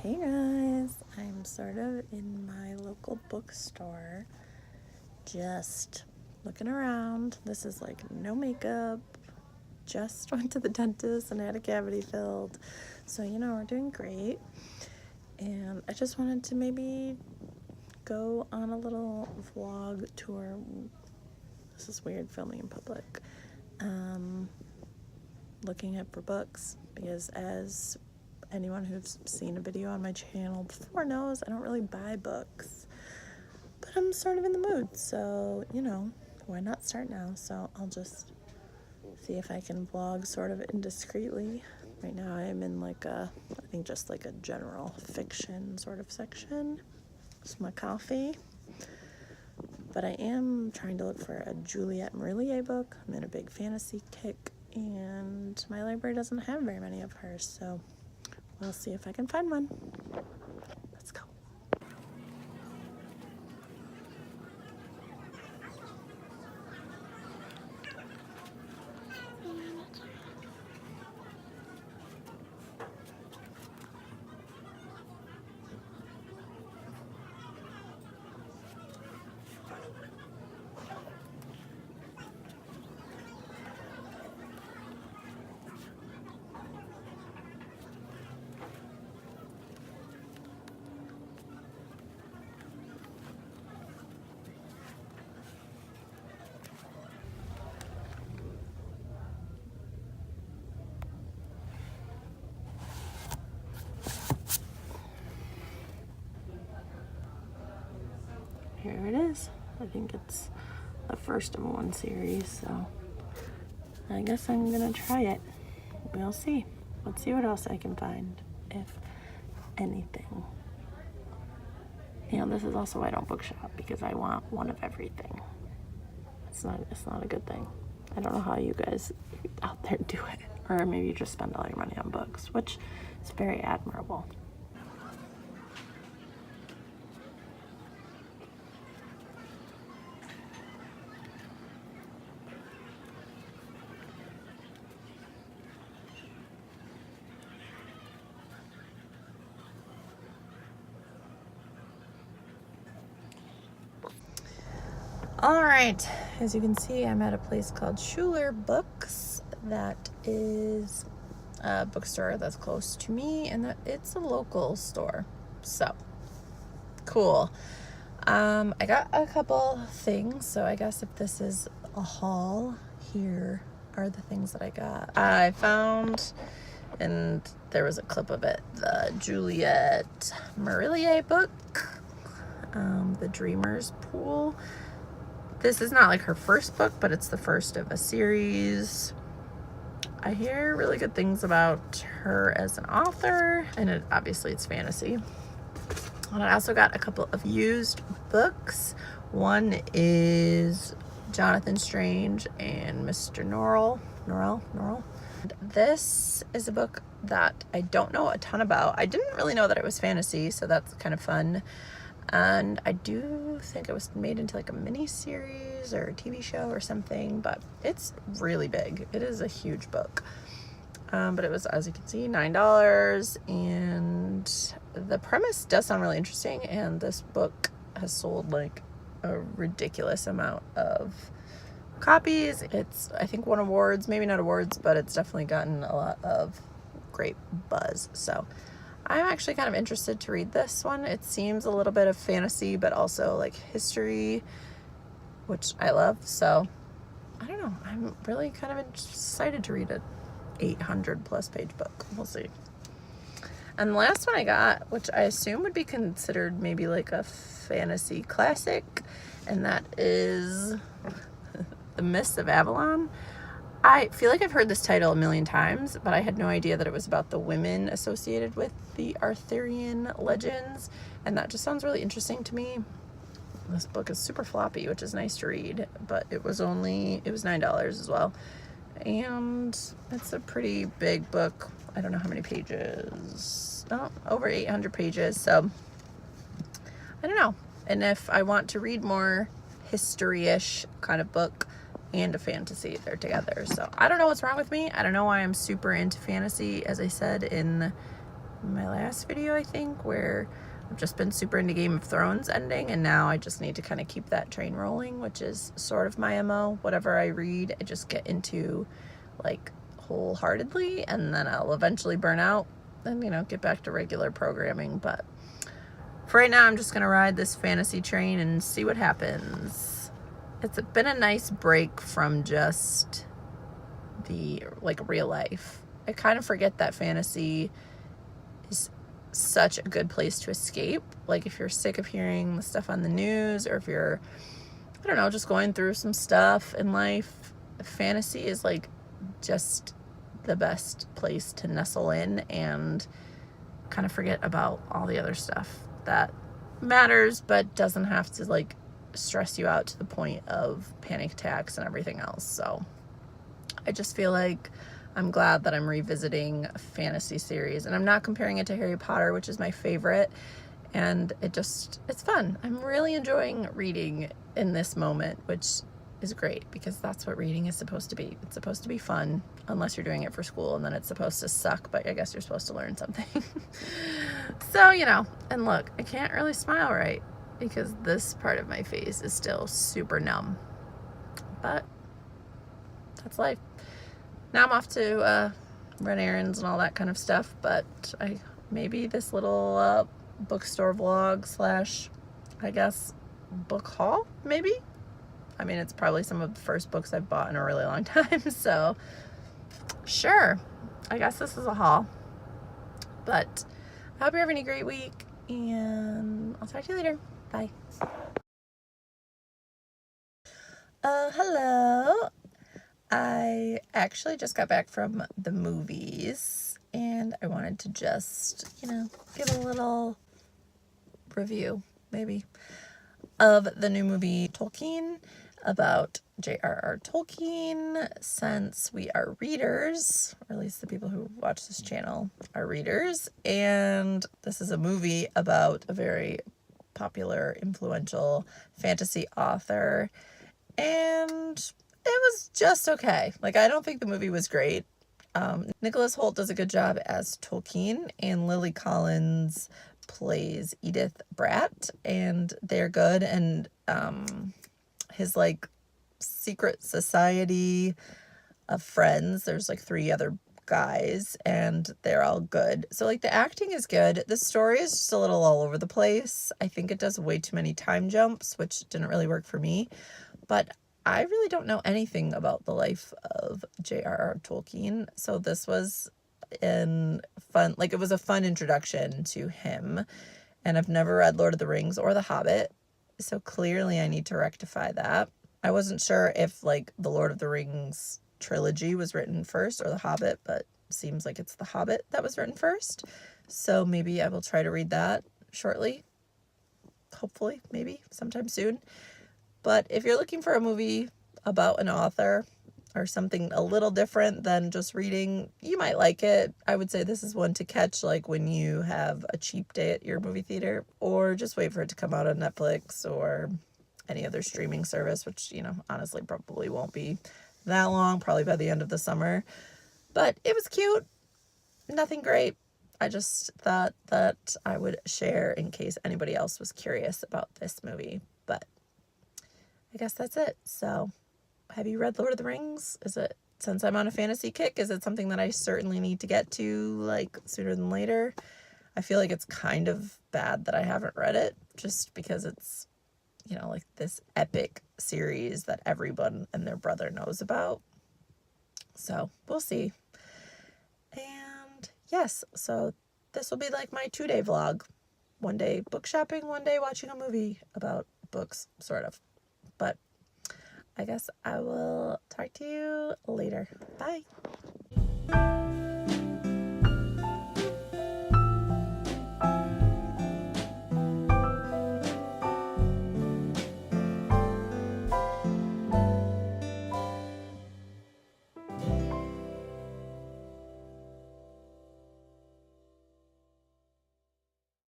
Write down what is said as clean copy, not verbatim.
Hey guys, I'm sort of in my local bookstore, just looking around. This is like no makeup, just went to the dentist and had a cavity filled. So, we're doing great. And I just wanted to maybe go on a little vlog tour. This is weird filming in public. Looking up for books, because as anyone who's seen a video on my channel before knows, I don't really buy books, but I'm sort of in the mood, so why not start now? So I'll just see if I can vlog sort of indiscreetly. Right now I'm in I think just like a general fiction sort of section. Just my coffee, but I am trying to look for a Juliette Marillier book. I'm in a big fantasy kick, and my library doesn't have very many of hers, so we'll see if I can find one. Let's go. Here it is. I think it's the first of one series, so I guess I'm gonna try it. We'll see. Let's see what else I can find, if anything. This is also why I don't bookshop, because I want one of everything. It's not a good thing. I don't know how you guys out there do it, or maybe you just spend all your money on books, which is very admirable. All right, as you can see, I'm at a place called Schuler Books. That is a bookstore that's close to me, and it's a local store. So cool. I got a couple things, so I guess if this is a haul, here are the things that I got. I found, and there was a clip of it, the Juliette Marillier book, The Dreamer's Pool. This is not like her first book, but it's the first of a series. I hear really good things about her as an author, and obviously it's fantasy. And I also got a couple of used books. One is Jonathan Strange and Mr. Norrell. This is a book that I don't know a ton about. I didn't really know that it was fantasy, so that's kind of fun. And I do think it was made into like a mini series or a TV show or something, but it's really big. It is a huge book. But it was, as you can see, $9, and the premise does sound really interesting, and this book has sold like a ridiculous amount of copies. It's, I think, won awards, maybe not awards, but it's definitely gotten a lot of great buzz. So I'm actually kind of interested to read this one. It seems a little bit of fantasy, but also like history, which I love. So I don't know. I'm really kind of excited to read it. 800 plus page book. We'll see. And the last one I got, which I assume would be considered maybe like a fantasy classic, and that is The Mists of Avalon. I feel like I've heard this title a million times, but I had no idea that it was about the women associated with the Arthurian legends, and that just sounds really interesting to me. This book is super floppy, which is nice to read, but it was $9 as well. And it's a pretty big book. I don't know how many pages. Oh, over 800 pages. So I don't know. And if I want to read more history-ish kind of book and a fantasy, they're together. So I don't know what's wrong with me. I don't know why I'm super into fantasy. As I said in my last video, I think, where I've just been super into Game of Thrones ending, and now I just need to kind of keep that train rolling, which is sort of my MO. Whatever I read, I just get into like wholeheartedly, and then I'll eventually burn out and, you know, get back to regular programming. But for right now, I'm just gonna ride this fantasy train and see what happens. It's been a nice break from just the like real life. I kind of forget that fantasy is such a good place to escape. Like if you're sick of hearing the stuff on the news, or if you're, I don't know, just going through some stuff in life, fantasy is like just the best place to nestle in and kind of forget about all the other stuff that matters but doesn't have to like stress you out to the point of panic attacks and everything else. So I just feel like I'm glad that I'm revisiting a fantasy series, and I'm not comparing it to Harry Potter, which is my favorite, and it's fun. I'm really enjoying reading in this moment, which is great because that's what reading is supposed to be. It's supposed to be fun, unless you're doing it for school, and then it's supposed to suck, but I guess you're supposed to learn something. So, you know, and look, I can't really smile right because this part of my face is still super numb, but that's life. Now I'm off to run errands and all that kind of stuff, but maybe this little bookstore vlog slash, I guess, book haul, maybe? I mean, it's probably some of the first books I've bought in a really long time, so sure, I guess this is a haul. But I hope you're having a great week, and I'll talk to you later. Bye. Hello. I actually just got back from the movies, and I wanted to just, you know, give a little review, maybe, of the new movie Tolkien, about J.R.R. Tolkien, since we are readers, or at least the people who watch this channel are readers, and this is a movie about a very popular, influential fantasy author, and it was just okay. Like, I don't think the movie was great. Nicholas Hoult does a good job as Tolkien, and Lily Collins plays Edith Bratt, and they're good. And his like secret society of friends, there's like 3 other guys, and they're all good. So like the acting is good. The story is just a little all over the place. I think it does way too many time jumps, which didn't really work for me. But I really don't know anything about the life of J.R.R. Tolkien, so this was it was a fun introduction to him, and I've never read Lord of the Rings or The Hobbit, so clearly I need to rectify that. I wasn't sure if like the Lord of the Rings trilogy was written first or The Hobbit, but seems like it's The Hobbit that was written first, so maybe I will try to read that shortly, hopefully, maybe sometime soon. But if you're looking for a movie about an author or something a little different than just reading, you might like it. I would say this is one to catch like when you have a cheap day at your movie theater, or just wait for it to come out on Netflix or any other streaming service, which, you know, honestly probably won't be that long, probably by the end of the summer. But it was cute. Nothing great. I just thought that I would share in case anybody else was curious about this movie. But I guess that's it. So, have you read Lord of the Rings? Since I'm on a fantasy kick, is it something that I certainly need to get to, like, sooner than later? I feel like it's kind of bad that I haven't read it, just because it's, you know, like this epic series that everyone and their brother knows about. So, we'll see. And, yes, so this will be like my 2-day vlog. One day book shopping, one day watching a movie about books, sort of. But I guess I will talk to you later. Bye.